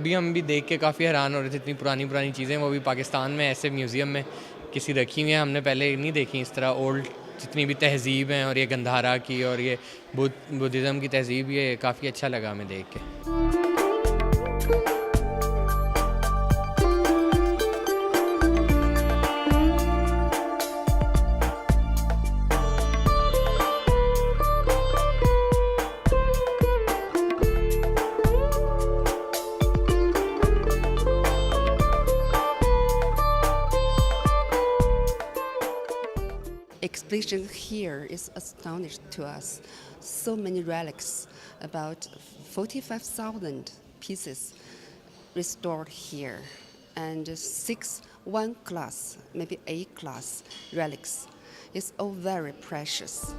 अभी हम भी देख के काफ़ी हैरान हो रहे थे, इतनी पुरानी पुरानी चीज़ें वो भी पाकिस्तान में ऐसे म्यूज़ियम में किसी रखी हुई हैं, हमने पहले नहीं देखी इस तरह ओल्ड जितनी भी तहज़ीब हैं, और ये गंधारा की और ये बुद्धिज़्म की तहज़ीब, ये काफ़ी अच्छा लगा हमें देख के। Exhibition here is astonished to us. So many relics, about 45,000 pieces restored here, and 1 class, maybe A class relics. It's all very precious.